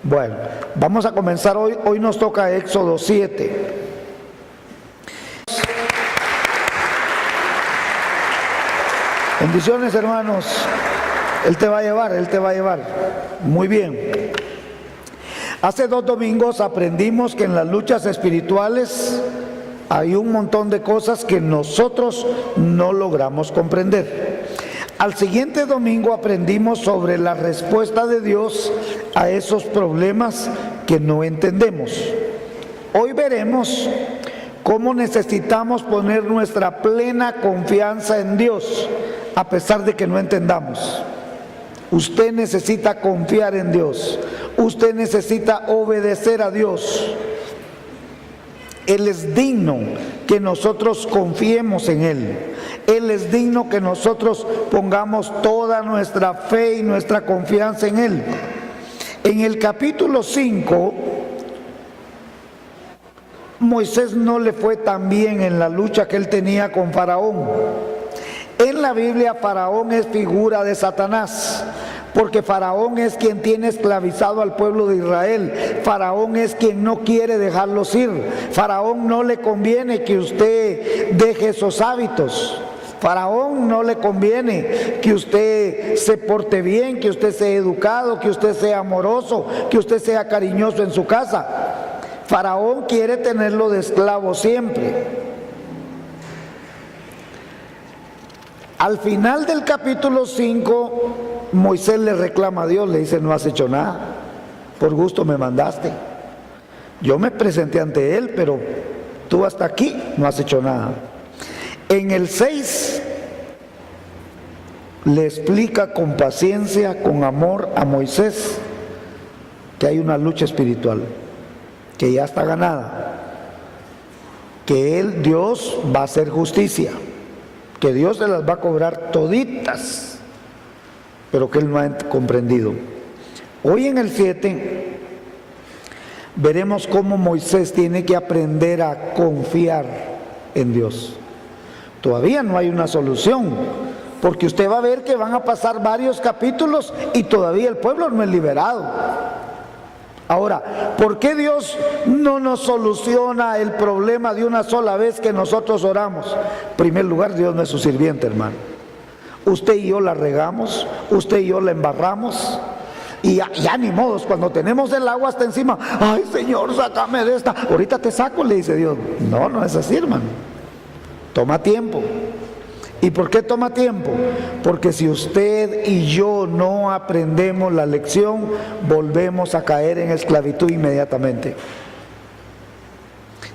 Bueno, vamos a comenzar hoy. Hoy nos toca Éxodo 7. Bendiciones, hermanos. Él te va a llevar, Él te va a llevar. Muy bien. Hace 2 domingos aprendimos que en las luchas espirituales hay un montón de cosas que nosotros no logramos comprender. Al siguiente domingo aprendimos sobre la respuesta de Dios a esos problemas que no entendemos. Hoy veremos cómo necesitamos poner nuestra plena confianza en Dios, a pesar de que no entendamos. Usted necesita confiar en Dios. Usted necesita obedecer a Dios. Él es digno que nosotros confiemos en Él. Él es digno que nosotros pongamos toda nuestra fe y nuestra confianza en Él. En el capítulo 5, Moisés no le fue tan bien en la lucha que él tenía con Faraón. En la Biblia, Faraón es figura de Satanás, porque Faraón es quien tiene esclavizado al pueblo de Israel. Faraón es quien no quiere dejarlos ir. Faraón no le conviene que usted deje esos hábitos. Faraón no le conviene que usted se porte bien, que usted sea educado, que usted sea amoroso, que usted sea cariñoso en su casa. Faraón quiere tenerlo de esclavo siempre. Al final del capítulo 5, Moisés le reclama a Dios, le dice: no has hecho nada, por gusto me mandaste. Yo me presenté ante Él, pero tú hasta aquí no has hecho nada. En el 6 le explica con paciencia, con amor a Moisés que hay una lucha espiritual, que ya está ganada, que Dios va a hacer justicia, que Dios se las va a cobrar toditas, pero que él no ha comprendido. Hoy en el 7 veremos cómo Moisés tiene que aprender a confiar en Dios. Todavía no hay una solución, porque usted va a ver que van a pasar varios capítulos y todavía el pueblo no es liberado. Ahora, ¿por qué Dios no nos soluciona el problema de una sola vez que nosotros oramos? En primer lugar, Dios no es su sirviente, hermano. Usted y yo la regamos, usted y yo la embarramos, y ya ni modos, cuando tenemos el agua hasta encima, ay Señor, sácame de esta, ahorita te saco, le dice Dios. No, no es así, hermano. Toma tiempo. ¿Y por qué toma tiempo? Porque si usted y yo no aprendemos la lección, volvemos a caer en esclavitud inmediatamente.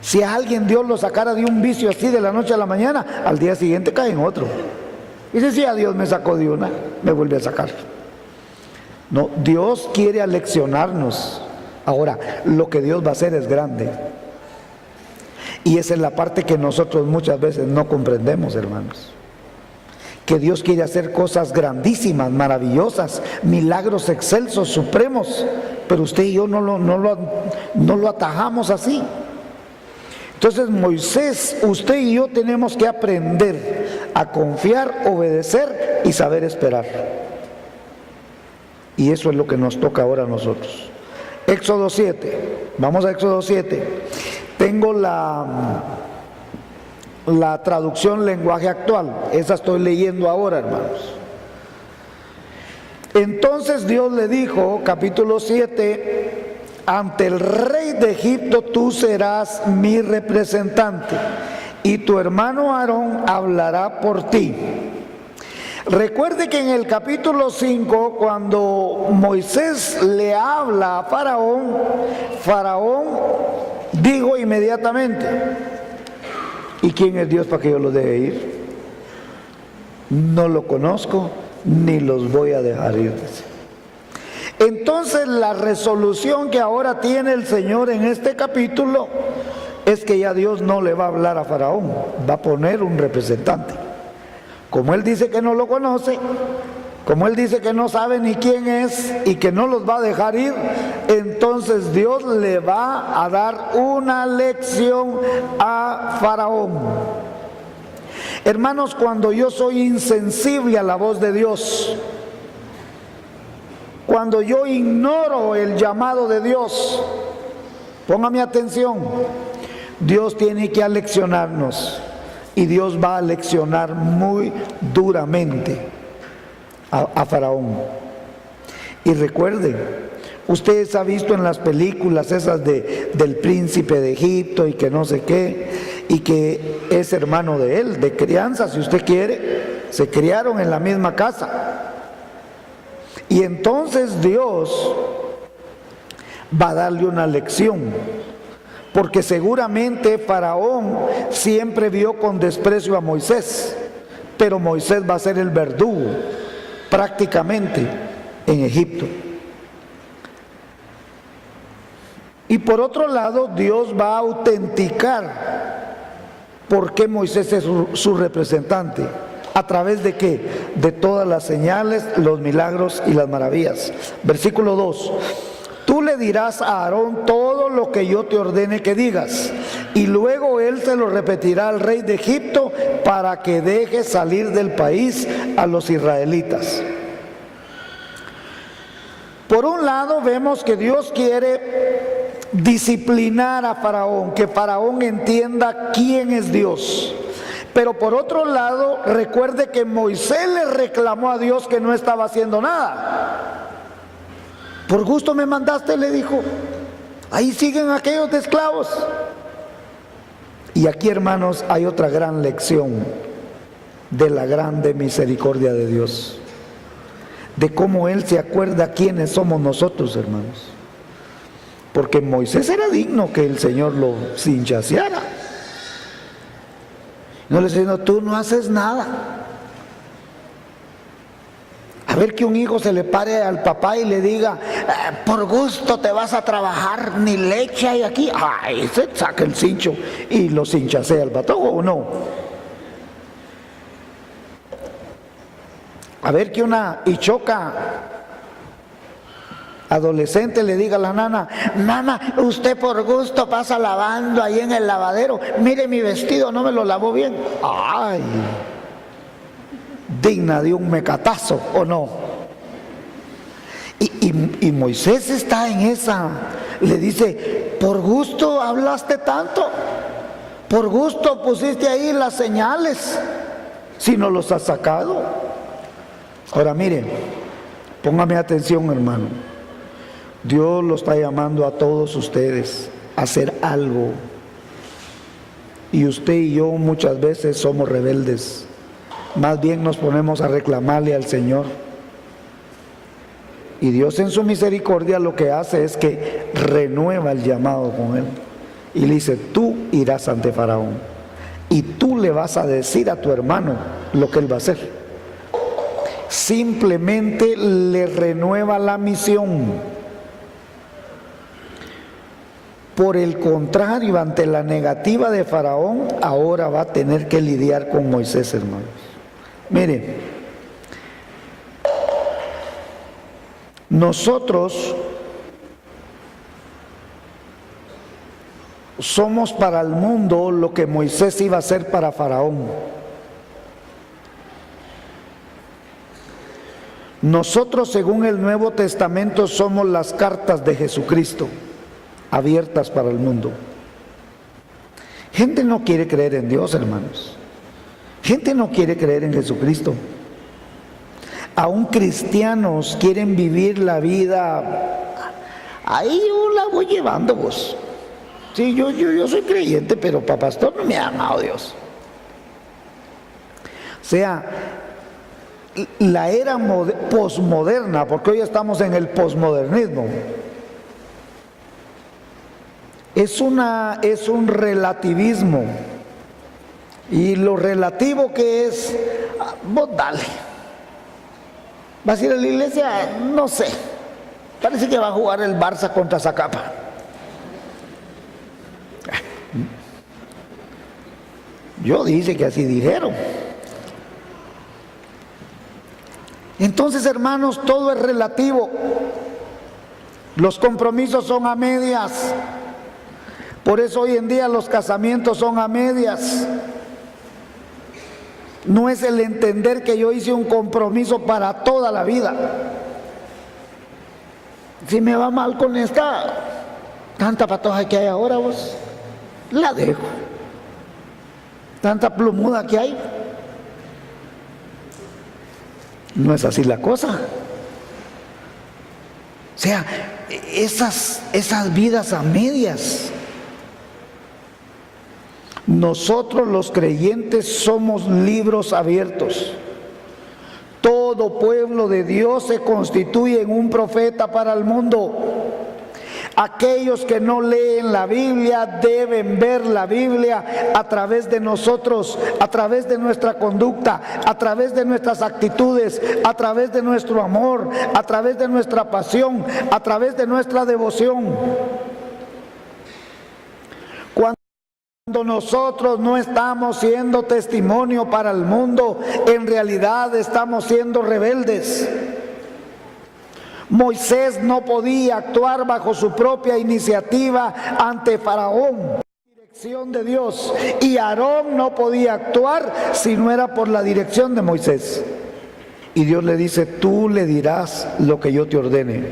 Si a alguien Dios lo sacara de un vicio así de la noche a la mañana, al día siguiente cae en otro. Y si a Dios me sacó de una, me vuelve a sacar. No, Dios quiere aleccionarnos. Ahora, lo que Dios va a hacer es grande. Y esa es la parte que nosotros muchas veces no comprendemos, hermanos. Que Dios quiere hacer cosas grandísimas, maravillosas, milagros excelsos, supremos, pero usted y yo no lo atajamos así. Entonces Moisés, usted y yo tenemos que aprender a confiar, obedecer y saber esperar. Y eso es lo que nos toca ahora a nosotros. Éxodo 7, vamos a Éxodo 7. Tengo la traducción lenguaje actual, esa estoy leyendo ahora, hermanos. Entonces Dios le dijo, capítulo 7, ante el rey de Egipto tú serás mi representante y tu hermano Aarón hablará por ti. Recuerde que en el capítulo 5, cuando Moisés le habla a Faraón, Faraón dijo inmediatamente: ¿y quién es Dios para que yo los deje ir? No lo conozco, ni los voy a dejar ir. Entonces la resolución que ahora tiene el Señor en este capítulo es que ya Dios no le va a hablar a Faraón, va a poner un representante. Como él dice que no lo conoce, como él dice que no sabe ni quién es y que no los va a dejar ir, entonces Dios le va a dar una lección a Faraón. Hermanos, cuando yo soy insensible a la voz de Dios, Cuando yo ignoro el llamado de Dios, póngame atención, Dios tiene que aleccionarnos y Dios va a leccionar muy duramente a Faraón. Y recuerden, ustedes han visto en las películas esas del príncipe de Egipto y que no sé qué, y que es hermano de él, de crianza si usted quiere, se criaron en la misma casa. Y entonces Dios va a darle una lección, porque seguramente Faraón siempre vio con desprecio a Moisés, pero Moisés va a ser el verdugo prácticamente en Egipto. Y por otro lado, Dios va a autenticar por qué Moisés es su representante. ¿A través de qué? De todas las señales, los milagros y las maravillas. Versículo 2. Tú le dirás a Aarón todo lo que yo te ordene que digas, y luego él se lo repetirá al rey de Egipto para que deje salir del país a los israelitas. Por un lado vemos que Dios quiere disciplinar a Faraón, que Faraón entienda quién es Dios. Pero por otro lado, recuerde que Moisés le reclamó a Dios que no estaba haciendo nada. Por gusto me mandaste, le dijo. Ahí siguen aquellos de esclavos. Y aquí, hermanos, hay otra gran lección de la grande misericordia de Dios, de cómo Él se acuerda quiénes somos nosotros, hermanos. Porque Moisés era digno que el Señor lo cinchaseara. No le dice, no, tú no haces nada. A ver que un hijo se le pare al papá y le diga, por gusto te vas a trabajar, ni leche hay aquí. Ay, se saca el cincho y lo cinchasea al patojo, ¿o no? A ver que una ichoca adolescente le diga a la nana, mamá, usted por gusto pasa lavando ahí en el lavadero, mire mi vestido, no me lo lavó bien. Ay, digna de un mecatazo, ¿o no? Y Moisés está en esa, le dice, por gusto hablaste tanto, por gusto pusiste ahí las señales, si no los has sacado. Ahora mire, póngame atención, hermano. Dios lo está llamando a todos ustedes a hacer algo. Y usted y yo muchas veces somos rebeldes. Más bien nos ponemos a reclamarle al Señor. Y Dios en su misericordia lo que hace es que renueva el llamado con Él. Y le dice, tú irás ante Faraón. Y tú le vas a decir a tu hermano lo que él va a hacer. Simplemente le renueva la misión. Por el contrario, ante la negativa de Faraón, ahora va a tener que lidiar con Moisés, hermanos. Miren, nosotros somos para el mundo lo que Moisés iba a ser para Faraón. Nosotros, según el Nuevo Testamento, somos las cartas de Jesucristo abiertas para el mundo. Gente no quiere creer en Dios, hermanos. Gente no quiere creer en Jesucristo. Aún cristianos quieren vivir la vida. Ahí yo la voy llevando, vos. Sí, yo soy creyente, pero para pastor no me ha amado Dios. O sea, la era posmoderna, porque hoy estamos en el posmodernismo, es un relativismo. Y lo relativo que es, vos dale. ¿Vas a ir a la iglesia? No sé. Parece que va a jugar el Barça contra Zacapa. Yo dice que así dijeron. Entonces, hermanos, todo es relativo. Los compromisos son a medias. Por eso hoy en día los casamientos son a medias. No es el entender que yo hice un compromiso para toda la vida. si me va mal con esta tanta patoja que hay ahora, vos, la dejo. Tanta plumuda que hay. No es así la cosa. O sea, esas vidas a medias. Nosotros los creyentes somos libros abiertos. Todo pueblo de Dios se constituye en un profeta para el mundo. Aquellos que no leen la Biblia deben ver la Biblia a través de nosotros, a través de nuestra conducta, a través de nuestras actitudes, a través de nuestro amor, a través de nuestra pasión, a través de nuestra devoción. Cuando nosotros no estamos siendo testimonio para el mundo, en realidad estamos siendo rebeldes. Moisés no podía actuar bajo su propia iniciativa ante Faraón, dirección de Dios, y Aarón no podía actuar si no era por la dirección de Moisés. Y Dios le dice: tú le dirás lo que yo te ordene.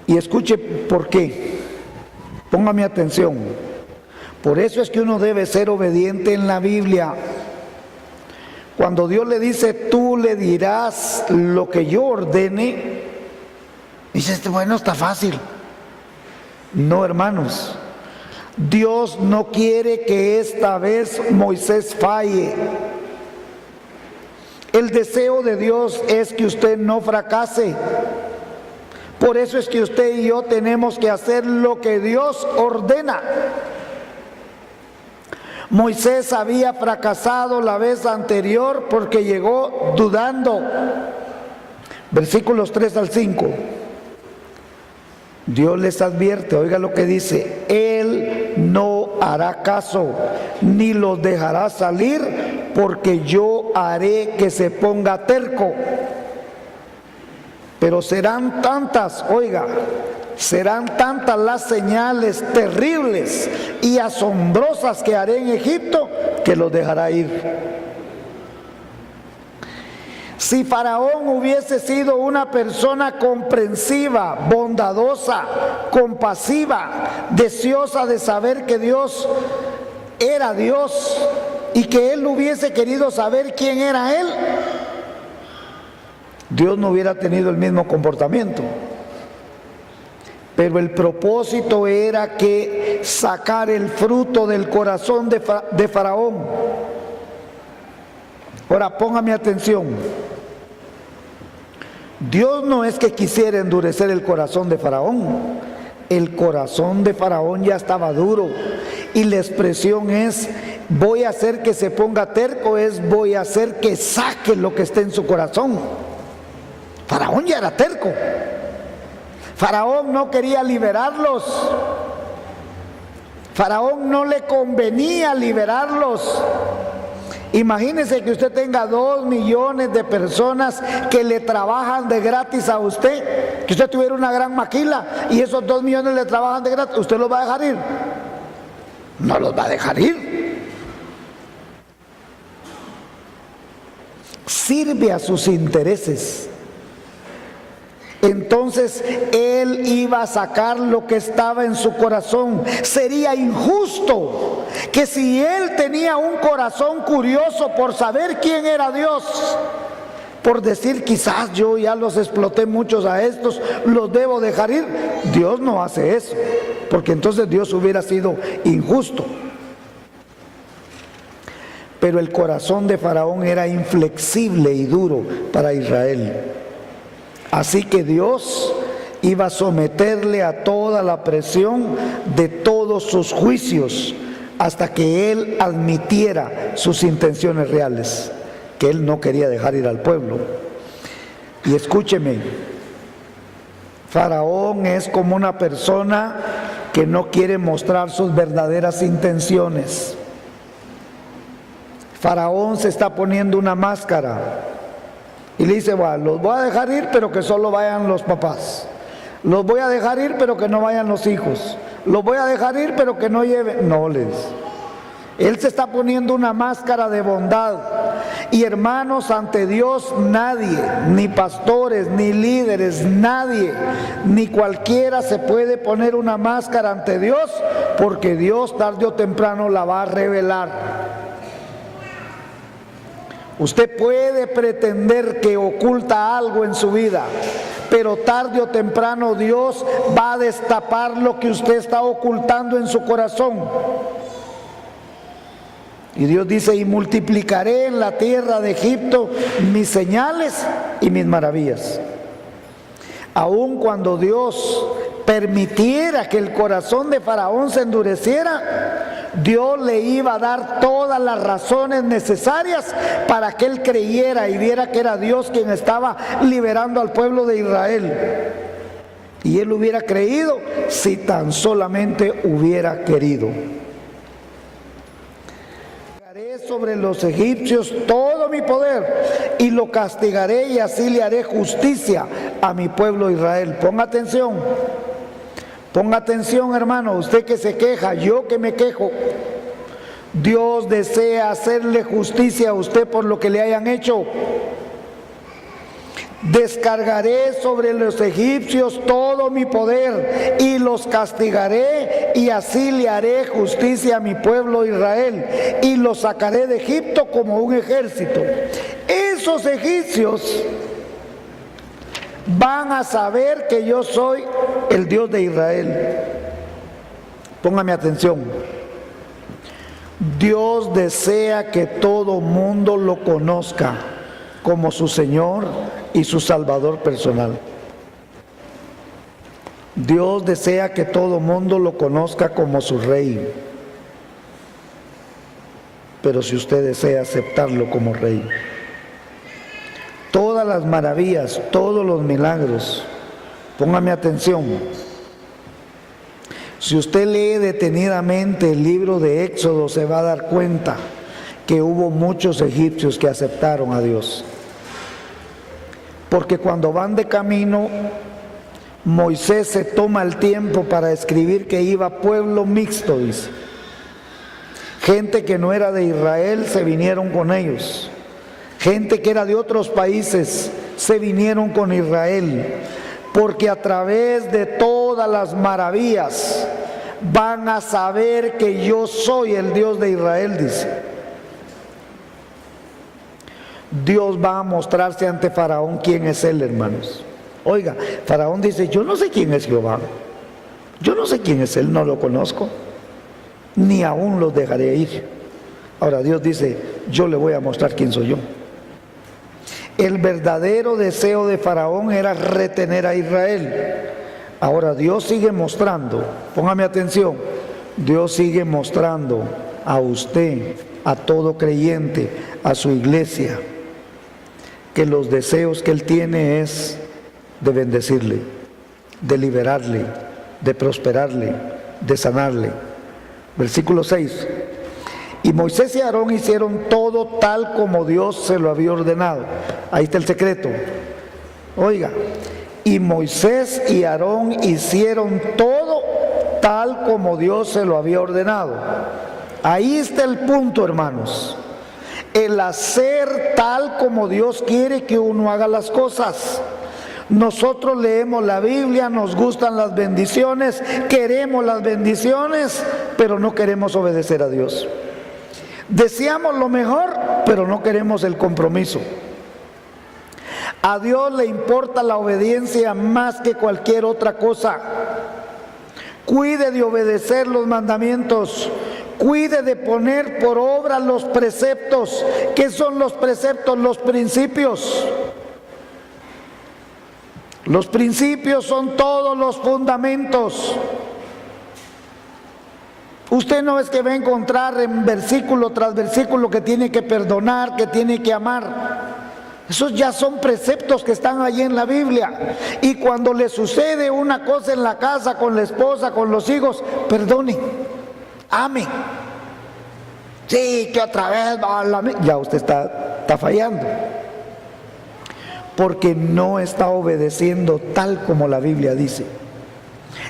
Y escuche por qué. Póngame atención. Por eso es que uno debe ser obediente en la Biblia. Cuando Dios le dice: tú le dirás lo que yo ordene, dice: bueno, está fácil. No, hermanos, Dios no quiere que esta vez Moisés falle. El deseo de Dios es que usted no fracase. Por eso es que usted y yo tenemos que hacer lo que Dios ordena. Moisés había fracasado la vez anterior porque llegó dudando. Versículos 3 al 5. Dios les advierte, oiga lo que dice: Él no hará caso, ni los dejará salir, porque yo haré que se ponga terco. Pero serán tantas, oiga, serán tantas las señales terribles y asombrosas que haré en Egipto, que los dejará ir. Si Faraón hubiese sido una persona comprensiva, bondadosa, compasiva, deseosa de saber que Dios era Dios y que él hubiese querido saber quién era él, Dios no hubiera tenido el mismo comportamiento. Pero el propósito era que sacar el fruto del corazón de Faraón. Ahora póngame atención. Dios no es que quisiera endurecer el corazón de Faraón. El corazón de Faraón ya estaba duro. Y la expresión es: voy a hacer que se ponga terco, es voy a hacer que saque lo que esté en su corazón. Faraón ya era terco. Faraón no quería liberarlos. Faraón no le convenía liberarlos. Imagínese que usted tenga 2 millones de personas que le trabajan de gratis a usted. Que usted tuviera una gran maquila y esos 2 millones le trabajan de gratis. ¿Usted los va a dejar ir? No los va a dejar ir. Sirve a sus intereses. Entonces él iba a sacar lo que estaba en su corazón. Sería injusto que si él tenía un corazón curioso por saber quién era Dios, por decir quizás yo ya los exploté muchos a estos, los debo dejar ir. Dios no hace eso, porque entonces Dios hubiera sido injusto. Pero el corazón de Faraón era inflexible y duro para Israel. Así que Dios iba a someterle a toda la presión de todos sus juicios hasta que él admitiera sus intenciones reales, que él no quería dejar ir al pueblo. Y escúcheme, Faraón es como una persona que no quiere mostrar sus verdaderas intenciones. Faraón se está poniendo una máscara. Y le dice: bueno, los voy a dejar ir, pero que solo vayan los papás. Los voy a dejar ir, pero que no vayan los hijos. Los voy a dejar ir, pero que no lleven. No les. Él se está poniendo una máscara de bondad. Y hermanos, ante Dios nadie, ni pastores, ni líderes, nadie, ni cualquiera se puede poner una máscara ante Dios, porque Dios tarde o temprano la va a revelar. Usted puede pretender que oculta algo en su vida, pero tarde o temprano Dios va a destapar lo que usted está ocultando en su corazón. Y Dios dice: y multiplicaré en la tierra de Egipto mis señales y mis maravillas. Aun cuando Dios permitiera que el corazón de Faraón se endureciera, Dios le iba a dar todas las razones necesarias para que él creyera y viera que era Dios quien estaba liberando al pueblo de Israel. Y él hubiera creído si tan solamente hubiera querido. Sobre los egipcios todo mi poder y lo castigaré, y así le haré justicia a mi pueblo Israel. Ponga atención, hermano, usted que se queja, yo que me quejo. Dios desea hacerle justicia a usted por lo que le hayan hecho. Descargaré sobre los egipcios todo mi poder y los castigaré, y así le haré justicia a mi pueblo Israel, y los sacaré de Egipto como un ejército. Esos egipcios van a saber que yo soy el Dios de Israel. Póngame atención. Dios desea que todo mundo lo conozca como su Señor y su Salvador personal. Dios desea que todo mundo lo conozca como su Rey. Pero si usted desea aceptarlo como Rey, todas las maravillas, todos los milagros, póngame atención. Si usted lee detenidamente el libro de Éxodo, se va a dar cuenta que hubo muchos egipcios que aceptaron a Dios. Porque cuando van de camino, Moisés se toma el tiempo para escribir que iba pueblo mixto, dice. Gente que no era de Israel se vinieron con ellos. Gente que era de otros países se vinieron con Israel. Porque a través de todas las maravillas van a saber que yo soy el Dios de Israel, dice. Dios va a mostrarse ante Faraón quién es él, hermanos. Oiga, Faraón dice: yo no sé quién es Jehová, yo no sé quién es él, no lo conozco, ni aún los dejaré ir. Ahora Dios dice: yo le voy a mostrar quién soy yo. El verdadero deseo de Faraón era retener a Israel. Ahora Dios sigue mostrando, póngame atención, Dios sigue mostrando a usted, a todo creyente, a su iglesia, que los deseos que Él tiene es de bendecirle, de liberarle, de prosperarle, de sanarle. Versículo 6. Y Moisés y Aarón hicieron todo tal como Dios se lo había ordenado. Ahí está el secreto. Oiga, y Moisés y Aarón hicieron todo tal como Dios se lo había ordenado. Ahí está el punto, hermanos. El hacer tal como Dios quiere que uno haga las cosas. Nosotros leemos la Biblia, nos gustan las bendiciones, queremos las bendiciones, pero no queremos obedecer a Dios. Deseamos lo mejor, pero no queremos el compromiso. A Dios le importa la obediencia más que cualquier otra cosa. Cuide de obedecer los mandamientos. Cuide de poner por obra los preceptos. ¿Qué son los preceptos? Los principios. Los principios son todos los fundamentos. Usted no es que va a encontrar en versículo tras versículo que tiene que perdonar, que tiene que amar. Esos ya son preceptos que están allí en la Biblia. Y cuando le sucede una cosa en la casa, con la esposa, con los hijos, perdone. Ame. Sí, que otra vez ya usted está fallando, porque no está obedeciendo tal como la Biblia dice.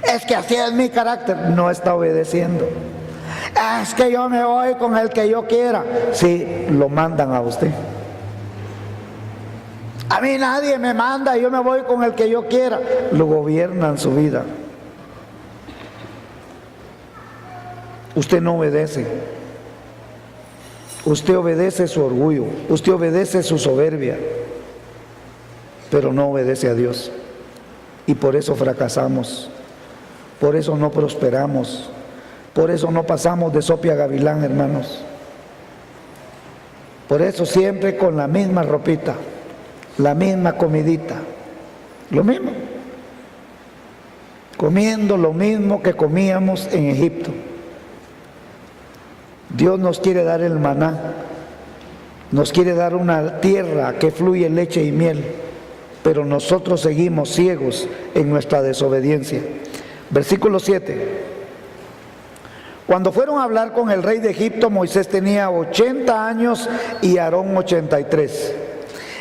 Es que así es mi carácter. No está obedeciendo. Es que yo me voy con el que yo quiera. Sí, lo mandan a usted. A mí nadie me manda, yo me voy con el que yo quiera. Lo gobiernan su vida. Usted no obedece. Usted obedece su orgullo, usted obedece su soberbia, pero no obedece a Dios. Y por eso fracasamos, por eso no prosperamos, por eso no pasamos de sopia a gavilán, hermanos. Por eso siempre con la misma ropita, la misma comidita, lo mismo, comiendo lo mismo que comíamos en Egipto. Dios nos quiere dar el maná, nos quiere dar una tierra que fluye leche y miel, pero nosotros seguimos ciegos en nuestra desobediencia. Versículo 7. Cuando fueron a hablar con el rey de Egipto, Moisés tenía 80 años y Aarón 83.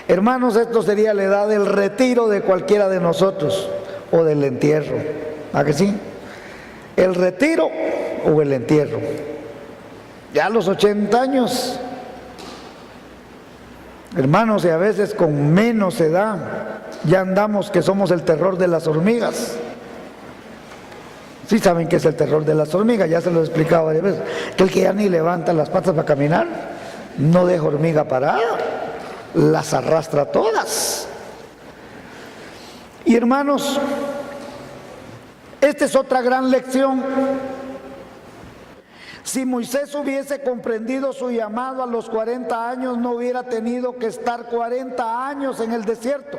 Hermanos, esto sería la edad del retiro de cualquiera de nosotros, o del entierro. ¿A que sí? El retiro o el entierro. Ya a los 80 años, hermanos, y a veces con menos edad, ya andamos que somos el terror de las hormigas. Sí saben que es el terror de las hormigas, ya se lo he explicado varias veces. Que el que ya ni levanta las patas para caminar, no deja hormiga parada, las arrastra todas. Y hermanos, esta es otra gran lección. Si Moisés hubiese comprendido su llamado a los 40 años, no hubiera tenido que estar 40 años en el desierto.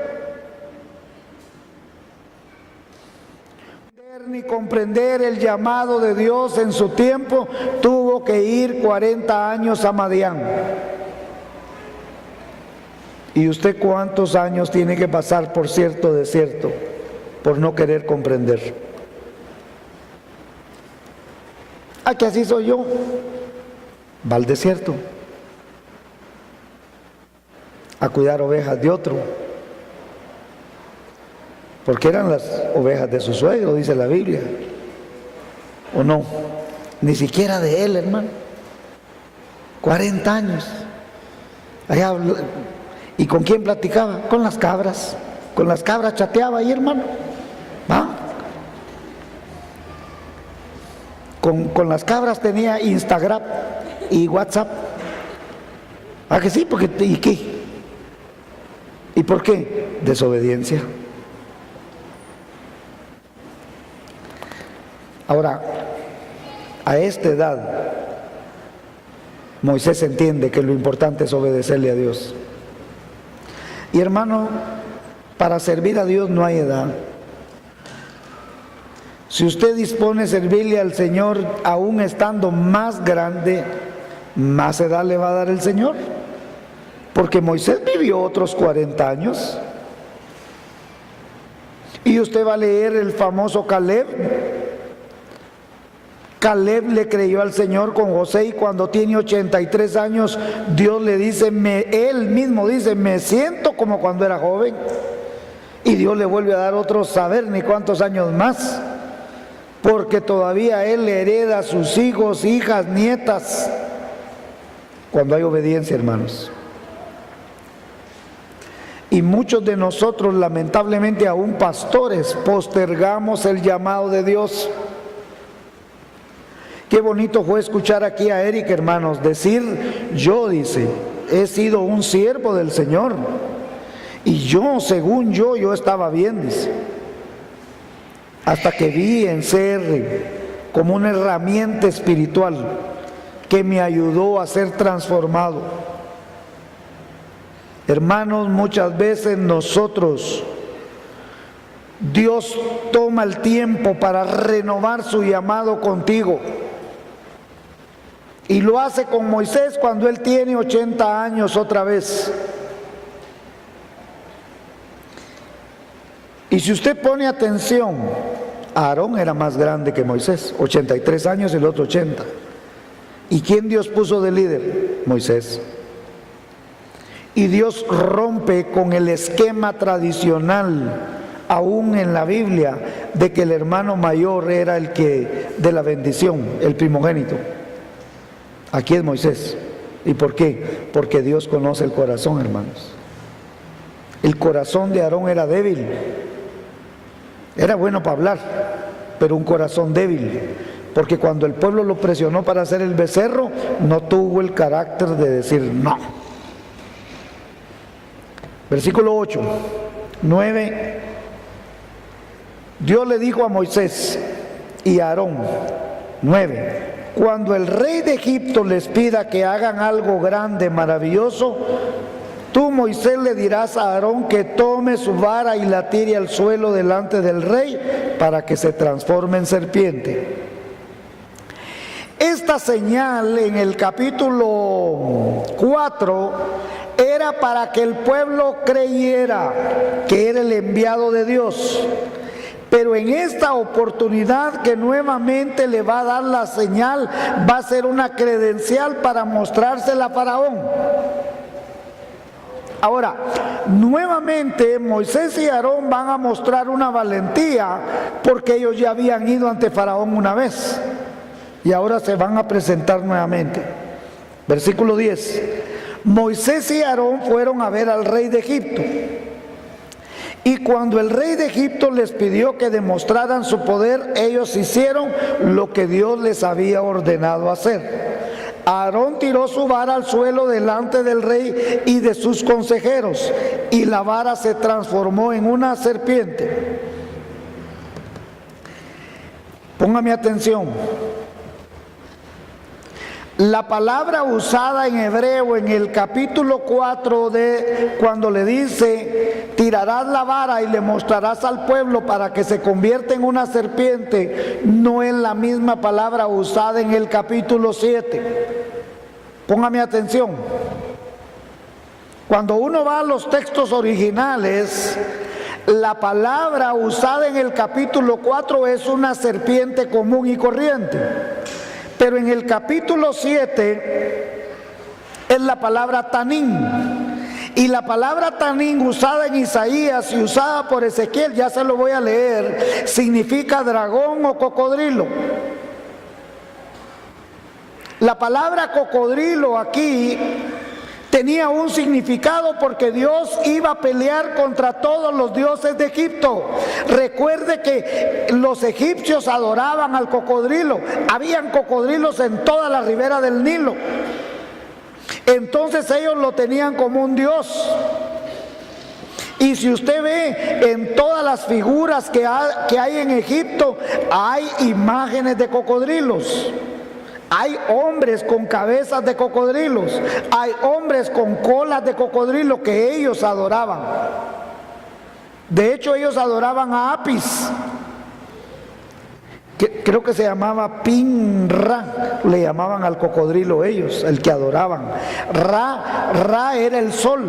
Ni comprender el llamado de Dios en su tiempo, tuvo que ir 40 años a Madián. ¿Y usted cuántos años tiene que pasar por cierto desierto por no querer comprender? ¿A que así soy yo? Va al desierto a cuidar ovejas de otro, porque eran las ovejas de su suegro, dice la Biblia. ¿O no? Ni siquiera de él, hermano. 40 años. Allá, ¿y con quién platicaba? Con las cabras. Con las cabras chateaba ahí, hermano. ¿Va? Con las cabras tenía Instagram y WhatsApp. ¿A que sí? Porque, ¿y qué? ¿Y por qué? Desobediencia. Ahora, a esta edad, Moisés entiende que lo importante es obedecerle a Dios. Y hermano, para servir a Dios no hay edad. Si usted dispone de servirle al Señor aún estando más grande, más edad le va a dar el Señor. Porque Moisés vivió otros 40 años. Y usted va a leer el famoso Caleb. Caleb le creyó al Señor con José, y cuando tiene 83 años, Dios le dice, él mismo dice, me siento como cuando era joven. Y Dios le vuelve a dar otros saber ni cuántos años más, porque todavía él hereda a sus hijos, hijas, nietas, cuando hay obediencia, hermanos. Y muchos de nosotros, lamentablemente aún pastores, postergamos el llamado de Dios. Qué bonito fue escuchar aquí a Eric, hermanos, decir, yo, dice, he sido un siervo del Señor, y yo, según yo estaba bien, dice, hasta que vi en ser como una herramienta espiritual que me ayudó a ser transformado. Hermanos, muchas veces nosotros, Dios toma el tiempo para renovar su llamado contigo. Y lo hace con Moisés cuando él tiene 80 años otra vez. Y si usted pone atención, Aarón era más grande que Moisés, 83 años y el otro 80. ¿Y quién Dios puso de líder? Moisés. Y Dios rompe con el esquema tradicional, aún en la Biblia, de que el hermano mayor era el que de la bendición, el primogénito. Aquí es Moisés. ¿Y por qué? Porque Dios conoce el corazón, hermanos. El corazón de Aarón era débil. Era bueno para hablar, pero un corazón débil. Porque cuando el pueblo lo presionó para hacer el becerro, no tuvo el carácter de decir no. Versículo 8, 9. Dios le dijo a Moisés y a Aarón, 9. Cuando el rey de Egipto les pida que hagan algo grande, maravilloso, tú, Moisés, le dirás a Aarón que tome su vara y la tire al suelo delante del rey para que se transforme en serpiente. Esta señal en el capítulo 4 era para que el pueblo creyera que era el enviado de Dios. Pero en esta oportunidad que nuevamente le va a dar la señal, va a ser una credencial para mostrársela a Faraón. Ahora, nuevamente Moisés y Aarón van a mostrar una valentía porque ellos ya habían ido ante Faraón una vez y ahora se van a presentar nuevamente. Versículo 10. Moisés y Aarón fueron a ver al rey de Egipto. Y cuando el rey de Egipto les pidió que demostraran su poder, ellos hicieron lo que Dios les había ordenado hacer. Aarón tiró su vara al suelo delante del rey y de sus consejeros, y la vara se transformó en una serpiente. Póngame atención. La palabra usada en hebreo en el capítulo 4 de cuando le dice tirarás la vara y le mostrarás al pueblo para que se convierta en una serpiente, no es la misma palabra usada en el capítulo 7. Póngame atención. Cuando uno va a los textos originales, la palabra usada en el capítulo 4 es una serpiente común y corriente. Pero en el capítulo 7 es la palabra tanín. Y la palabra tanín usada en Isaías y usada por Ezequiel, ya se lo voy a leer, significa dragón o cocodrilo. La palabra cocodrilo aquí tenía un significado porque Dios iba a pelear contra todos los dioses de Egipto. Recuerde que los egipcios adoraban al cocodrilo. Habían cocodrilos en toda la ribera del Nilo. Entonces ellos lo tenían como un dios. Y si usted ve en todas las figuras que hay en Egipto, hay imágenes de cocodrilos. Hay hombres con cabezas de cocodrilos, hay hombres con colas de cocodrilo que ellos adoraban. De hecho, ellos adoraban a Apis, que creo que se llamaba Pin-Ra, le llamaban al cocodrilo ellos, el que adoraban. Ra era el sol.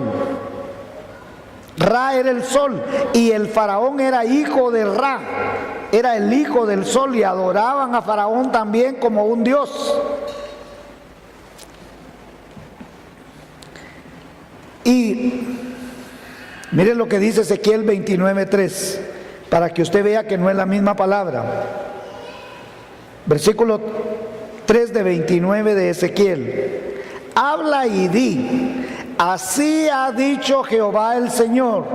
Ra era el sol y el faraón era hijo de Ra, era el hijo del sol y adoraban a Faraón también como un dios. Y mire lo que dice Ezequiel 29:3 para que usted vea que no es la misma palabra. Versículo 3 de 29 de Ezequiel. Habla y di: así ha dicho Jehová el Señor,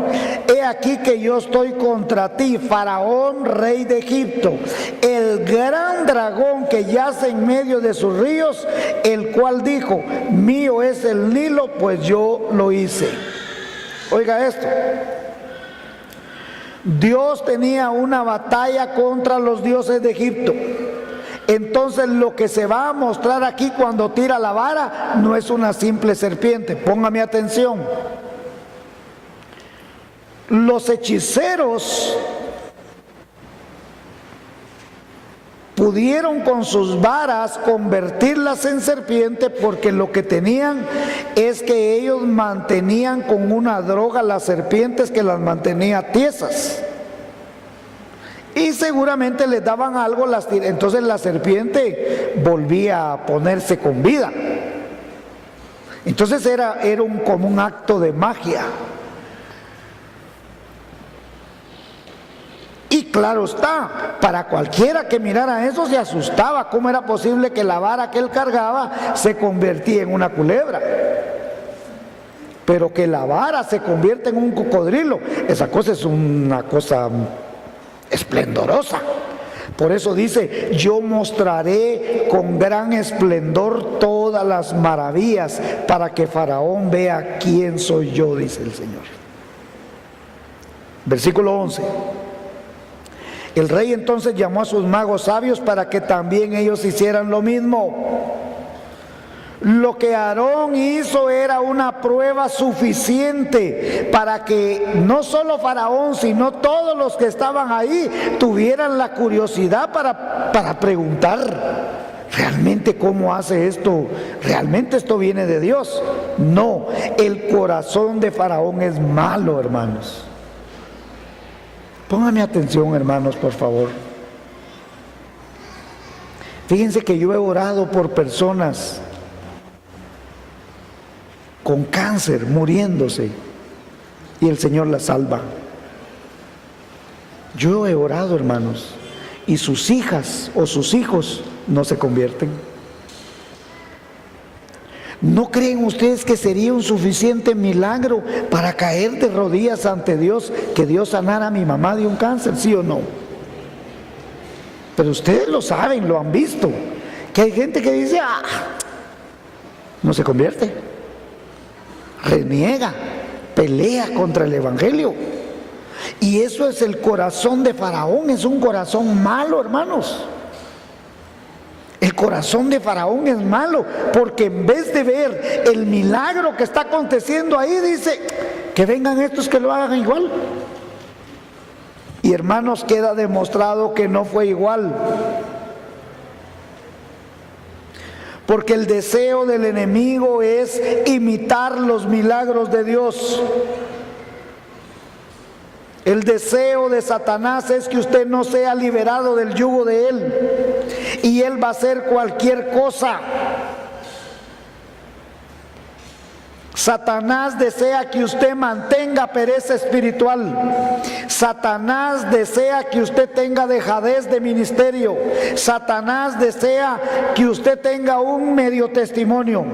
he aquí que yo estoy contra ti, Faraón, rey de Egipto, el gran dragón que yace en medio de sus ríos, el cual dijo, mío es el Nilo, pues yo lo hice. Oiga esto, Dios tenía una batalla contra los dioses de Egipto. Entonces lo que se va a mostrar aquí cuando tira la vara no es una simple serpiente. Póngame atención. Los hechiceros pudieron con sus varas convertirlas en serpiente porque lo que tenían es que ellos mantenían con una droga las serpientes que las mantenía tiesas. Y seguramente les daban algo, entonces la serpiente volvía a ponerse con vida. Entonces era como un acto de magia. Y claro está, para cualquiera que mirara eso se asustaba. ¿Cómo era posible que la vara que él cargaba se convertía en una culebra? pero que la vara se convierte en un cocodrilo, esa cosa es una cosa esplendorosa. Por eso dice, yo mostraré con gran esplendor todas las maravillas para que Faraón vea quién soy yo, dice el Señor. Versículo 11. El rey entonces llamó a sus magos sabios para que también ellos hicieran lo mismo. Lo que Aarón hizo era una prueba suficiente para que no solo Faraón, sino todos los que estaban ahí tuvieran la curiosidad para preguntar, ¿realmente cómo hace esto? ¿Realmente esto viene de Dios? No, el corazón de Faraón es malo, hermanos. Pónganme atención, hermanos, por favor. Fíjense que yo he orado por personas con cáncer, muriéndose, y el Señor la salva. Yo he orado, hermanos, y sus hijas o sus hijos no se convierten. ¿No creen ustedes que sería un suficiente milagro para caer de rodillas ante Dios, que Dios sanara a mi mamá de un cáncer, sí o no? Pero ustedes lo saben, lo han visto, que hay gente que dice, no se convierte, reniega, pelea contra el evangelio. Y eso es el corazón de Faraón, es un corazón malo, hermanos. El corazón de Faraón es malo, porque en vez de ver el milagro que está aconteciendo ahí, dice, que vengan estos que lo hagan igual. Y hermanos, queda demostrado que no fue igual. Porque el deseo del enemigo es imitar los milagros de Dios. El deseo de Satanás es que usted no sea liberado del yugo de él. Y él va a hacer cualquier cosa. Satanás desea que usted mantenga pereza espiritual. Satanás desea que usted tenga dejadez de ministerio. Satanás desea que usted tenga un medio testimonio.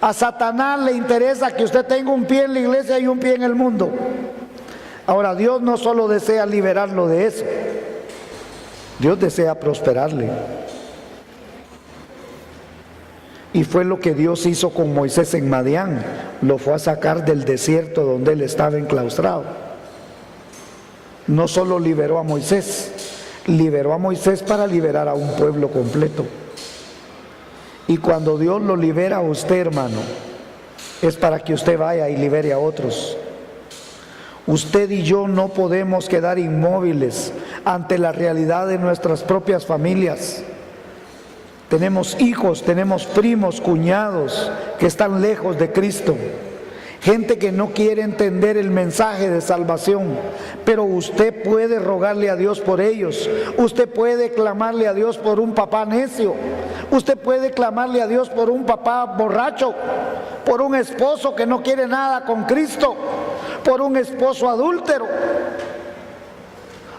A Satanás le interesa que usted tenga un pie en la iglesia y un pie en el mundo. Ahora, Dios no solo desea liberarlo de eso, Dios desea prosperarle. Y fue lo que Dios hizo con Moisés en Madián. Lo fue a sacar del desierto donde él estaba enclaustrado. No solo liberó a Moisés para liberar a un pueblo completo. Y cuando Dios lo libera a usted, hermano, es para que usted vaya y libere a otros. Usted y yo no podemos quedar inmóviles ante la realidad de nuestras propias familias. Tenemos hijos, tenemos primos, cuñados que están lejos de Cristo. Gente que no quiere entender el mensaje de salvación, pero usted puede rogarle a Dios por ellos. Usted puede clamarle a Dios por un papá necio. Usted puede clamarle a Dios por un papá borracho, por un esposo que no quiere nada con Cristo, por un esposo adúltero.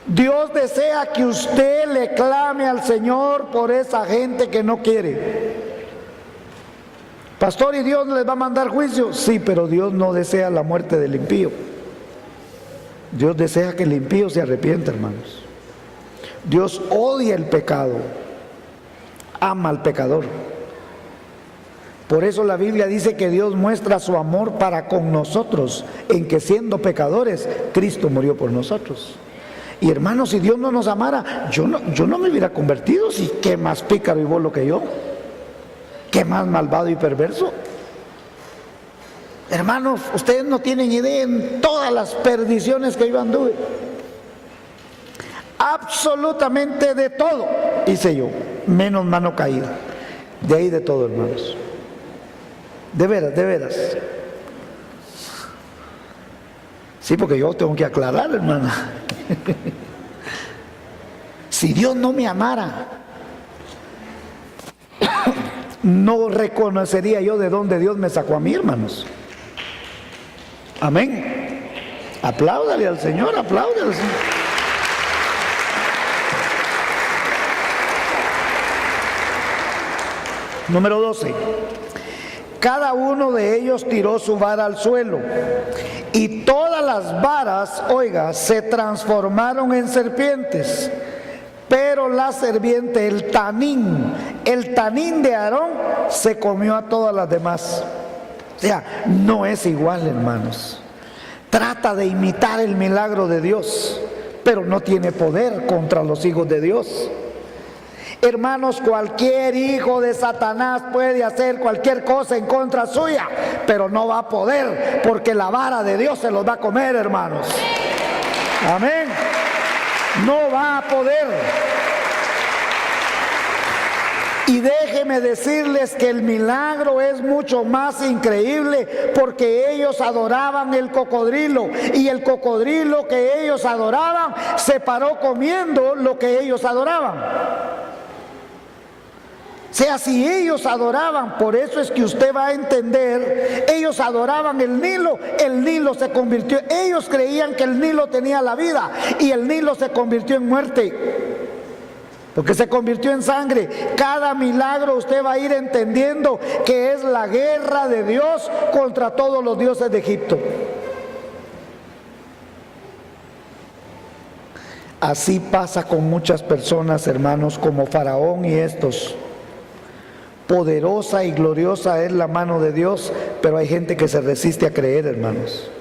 Dios desea que usted le clame al Señor por esa gente que no quiere. Pastor, ¿y Dios les va a mandar juicio? Sí, pero Dios no desea la muerte del impío. Dios desea que el impío se arrepienta, hermanos. Dios odia el pecado, ama al pecador. Por eso la Biblia dice que Dios muestra su amor para con nosotros, en que siendo pecadores, Cristo murió por nosotros. Y hermanos, si Dios no nos amara, yo no me hubiera convertido. Si qué más pícaro y bolo que yo, qué más malvado y perverso. Hermanos, ustedes no tienen idea en todas las perdiciones que yo anduve. Absolutamente de todo hice yo, menos mano caída. De ahí de todo, hermanos. De veras, de veras. Sí, porque yo tengo que aclarar, hermana. Si Dios no me amara, no reconocería yo de dónde Dios me sacó a mí, hermanos. Amén. Apláudale al Señor, apláudale al Señor. Número 12. Cada uno de ellos tiró su vara al suelo, y todas las varas, oiga, se transformaron en serpientes. Pero la serpiente, el tanín de Aarón, se comió a todas las demás. O sea, no es igual, hermanos. Trata de imitar el milagro de Dios, pero no tiene poder contra los hijos de Dios. Hermanos, cualquier hijo de Satanás puede hacer cualquier cosa en contra suya, pero no va a poder, porque la vara de Dios se los va a comer, hermanos. Amén. No va a poder. Y déjeme decirles que el milagro es mucho más increíble, porque ellos adoraban el cocodrilo, y el cocodrilo que ellos adoraban se paró comiendo lo que ellos adoraban. O sea, si ellos adoraban, por eso es que usted va a entender, ellos adoraban el Nilo se convirtió, ellos creían que el Nilo tenía la vida, y el Nilo se convirtió en muerte, porque se convirtió en sangre. Cada milagro usted va a ir entendiendo que es la guerra de Dios contra todos los dioses de Egipto. Así pasa con muchas personas, hermanos, como Faraón y estos. Poderosa y gloriosa es la mano de Dios, pero hay gente que se resiste a creer, hermanos.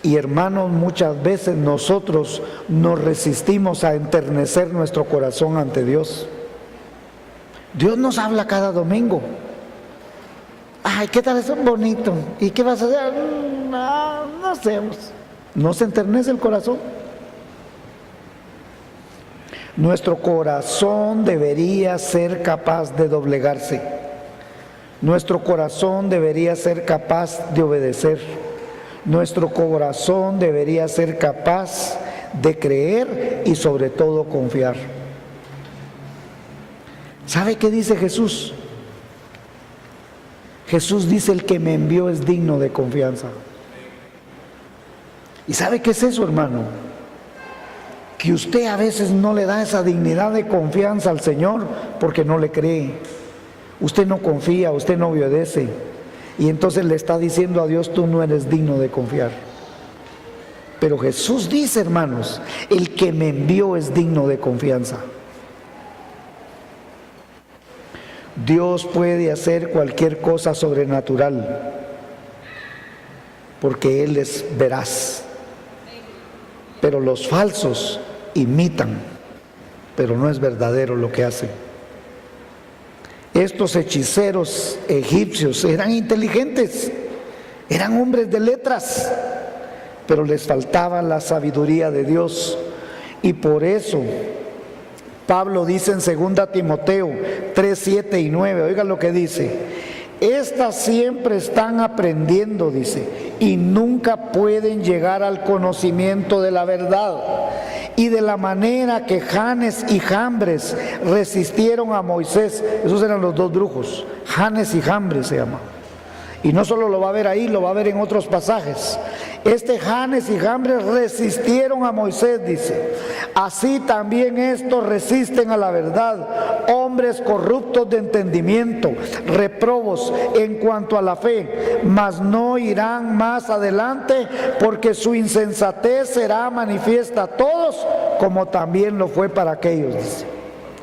Y hermanos, muchas veces nosotros nos resistimos a enternecer nuestro corazón ante Dios. Dios nos habla cada domingo. Ay, ¿qué tal eso? Bonito. ¿Y qué vas a hacer? No sé. ¿No se enternece el corazón? Nuestro corazón debería ser capaz de doblegarse. Nuestro corazón debería ser capaz de obedecer. Nuestro corazón debería ser capaz de creer y sobre todo confiar. ¿Sabe qué dice Jesús? Jesús dice: el que me envió es digno de confianza. ¿Y sabe qué es eso, hermano? Que usted a veces no le da esa dignidad de confianza al Señor porque no le cree. Usted no confía, usted no obedece. Y entonces le está diciendo a Dios: tú no eres digno de confiar. Pero Jesús dice, hermanos, el que me envió es digno de confianza. Dios puede hacer cualquier cosa sobrenatural porque Él es veraz. Pero los falsos imitan, pero no es verdadero lo que hacen. Estos hechiceros egipcios eran inteligentes, eran hombres de letras, pero les faltaba la sabiduría de Dios. Y por eso Pablo dice en 2 Timoteo 3, 7 y 9, oigan lo que dice: estas siempre están aprendiendo, dice, y nunca pueden llegar al conocimiento de la verdad. Y de la manera que Janes y Jambres resistieron a Moisés, esos eran los dos brujos, Janes y Jambres se llama. Y no solo lo va a ver ahí, lo va a ver en otros pasajes. Janes y Jambres resistieron a Moisés, dice. Así también estos resisten a la verdad, hombres corruptos de entendimiento, reprobos en cuanto a la fe, mas no irán más adelante, porque su insensatez será manifiesta a todos, como también lo fue para aquellos, dice.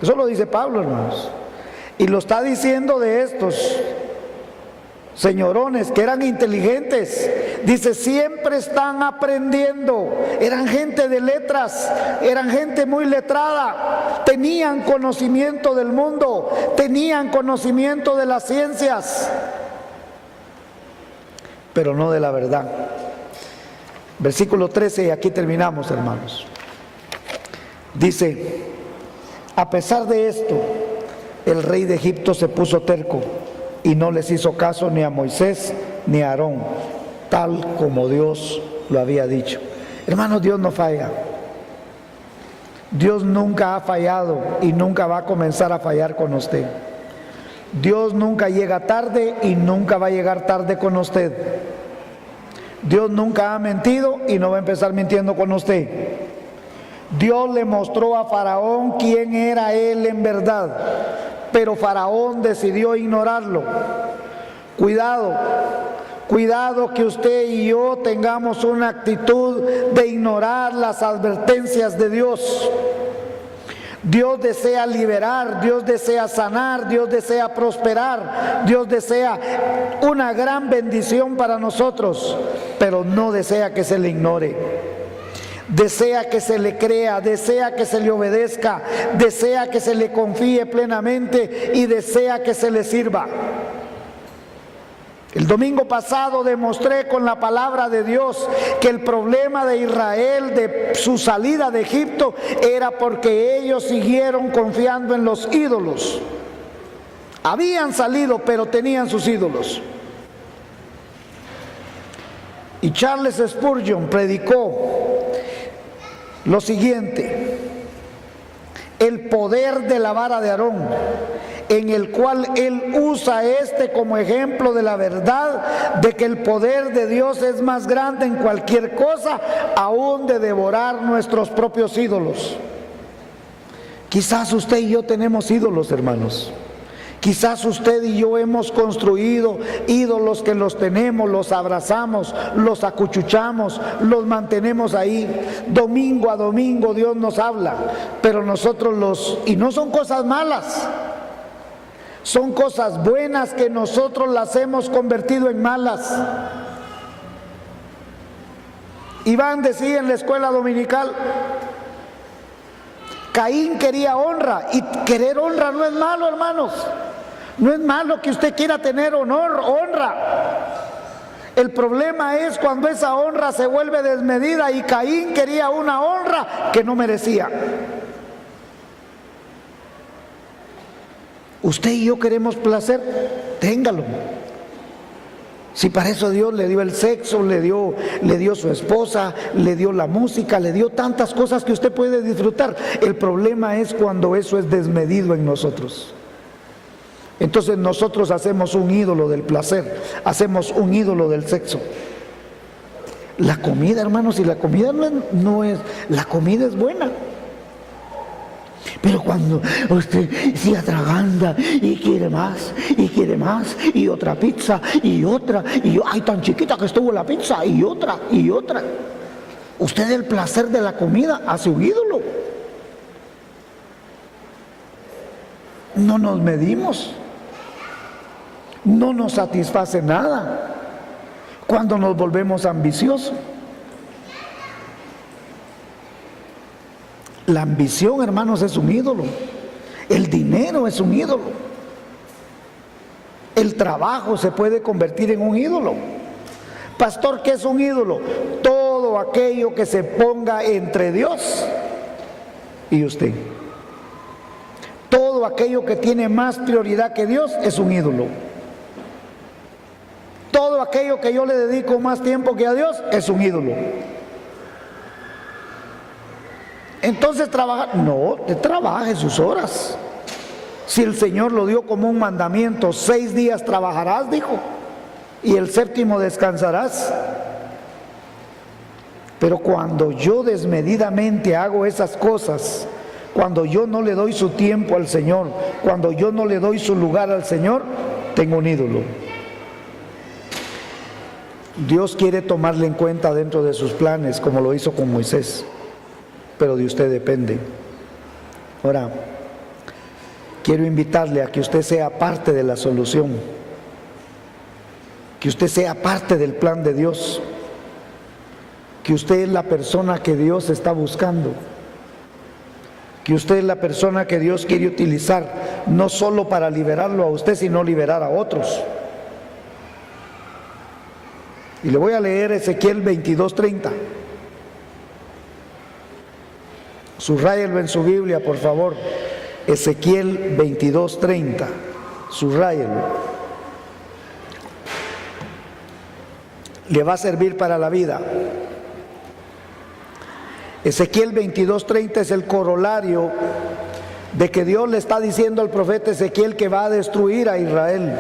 Eso lo dice Pablo, hermanos. Y lo está diciendo de estos señorones que eran inteligentes. Dice: siempre están aprendiendo. Eran gente de letras, eran gente muy letrada, tenían conocimiento del mundo, tenían conocimiento de las ciencias, pero no de la verdad. Versículo 13, y aquí terminamos, hermanos. Dice: a pesar de esto, el rey de Egipto se puso terco y no les hizo caso ni a Moisés ni a Aarón, tal como Dios lo había dicho. Hermanos, Dios no falla. Dios nunca ha fallado y nunca va a comenzar a fallar con usted. Dios nunca llega tarde y nunca va a llegar tarde con usted. Dios nunca ha mentido y no va a empezar mintiendo con usted. Dios le mostró a Faraón quién era él en verdad, pero Faraón decidió ignorarlo. Cuidado, cuidado que usted y yo tengamos una actitud de ignorar las advertencias de Dios. Dios desea liberar, Dios desea sanar, Dios desea prosperar, Dios desea una gran bendición para nosotros, pero no desea que se le ignore. Desea que se le crea, desea que se le obedezca, desea que se le confíe plenamente y desea que se le sirva. El domingo pasado demostré con la palabra de Dios que el problema de Israel, de su salida de Egipto, era porque ellos siguieron confiando en los ídolos. Habían salido, pero tenían sus ídolos. Y Charles Spurgeon predicó lo siguiente: el poder de la vara de Aarón, en el cual él usa como ejemplo de la verdad de que el poder de Dios es más grande en cualquier cosa, aún de devorar nuestros propios ídolos. Quizás usted y yo tenemos ídolos, hermanos. Quizás usted y yo hemos construido ídolos que los tenemos, los abrazamos, los acuchuchamos, los mantenemos ahí. Domingo a domingo Dios nos habla, pero nosotros y no son cosas malas, son cosas buenas que nosotros las hemos convertido en malas. Iván decía en la escuela dominical, Caín quería honra, y querer honra no es malo, hermanos. No es malo que usted quiera tener honra. El problema es cuando esa honra se vuelve desmedida, y Caín quería una honra que no merecía. Usted y yo queremos placer, téngalo. Si para eso Dios le dio el sexo, le dio su esposa, le dio la música, le dio tantas cosas que usted puede disfrutar. El problema es cuando eso es desmedido en nosotros. Entonces nosotros hacemos un ídolo del placer, hacemos un ídolo del sexo. La comida, hermanos, y la comida la comida es buena. Pero cuando usted se atraganta y quiere más, y otra pizza, y otra, ay, tan chiquita que estuvo la pizza, y otra. Usted el placer de la comida hace un ídolo. No nos medimos, no nos satisface nada cuando nos volvemos ambiciosos. La ambición, hermanos, es un ídolo. El dinero es un ídolo. El trabajo se puede convertir en un ídolo. Pastor, ¿qué es un ídolo? Todo aquello que se ponga entre Dios y usted. Todo aquello que tiene más prioridad que Dios es un ídolo. Todo aquello que yo le dedico más tiempo que a Dios es un ídolo. Entonces trabaje sus horas. Si el Señor lo dio como un mandamiento, 6 días trabajarás, dijo, y el 7º descansarás. Pero cuando yo desmedidamente hago esas cosas, cuando yo no le doy su tiempo al Señor, cuando yo no le doy su lugar al Señor, tengo un ídolo. Dios quiere tomarle en cuenta dentro de sus planes, como lo hizo con Moisés, pero de usted depende. Ahora, quiero invitarle a que usted sea parte de la solución, que usted sea parte del plan de Dios, que usted es la persona que Dios está buscando, que usted es la persona que Dios quiere utilizar, no solo para liberarlo a usted, sino liberar a otros. Y le voy a leer Ezequiel 22:30. Subráyelo en su Biblia, por favor. Ezequiel 22:30. Subráyelo. Le va a servir para la vida. Ezequiel 22:30 es el corolario de que Dios le está diciendo al profeta Ezequiel que va a destruir a Israel,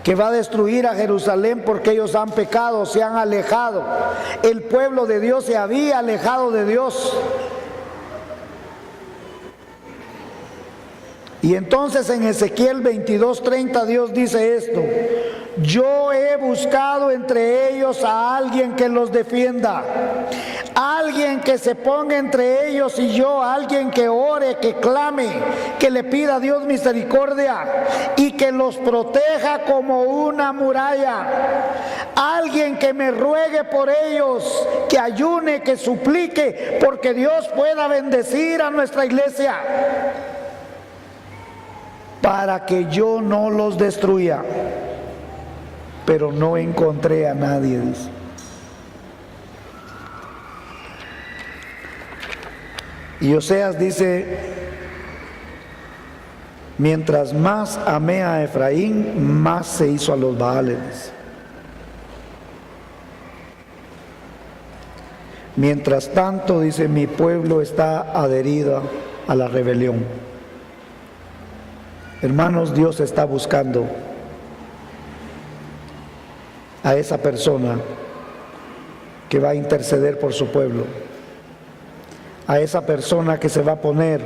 que va a destruir a Jerusalén porque ellos han pecado, se han alejado. El pueblo de Dios se había alejado de Dios. Y entonces en Ezequiel 22:30 Dios dice esto: yo he buscado entre ellos a alguien que los defienda, alguien que se ponga entre ellos y yo, alguien que ore, que clame, que le pida a Dios misericordia y que los proteja como una muralla, alguien que me ruegue por ellos, que ayune, que suplique, porque Dios pueda bendecir a nuestra iglesia, para que yo no los destruya. Pero no encontré a nadie, dice. Y Oseas dice: mientras más amé a Efraín, más se hizo a los Baales, dice. Mientras tanto, dice, mi pueblo está adherido a la rebelión. Hermanos, Dios está buscando a esa persona que va a interceder por su pueblo, a esa persona que se va a poner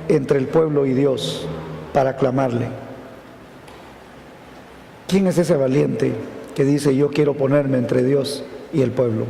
entre el pueblo y Dios para clamarle. ¿Quién es ese valiente que dice: yo quiero ponerme entre Dios y el pueblo?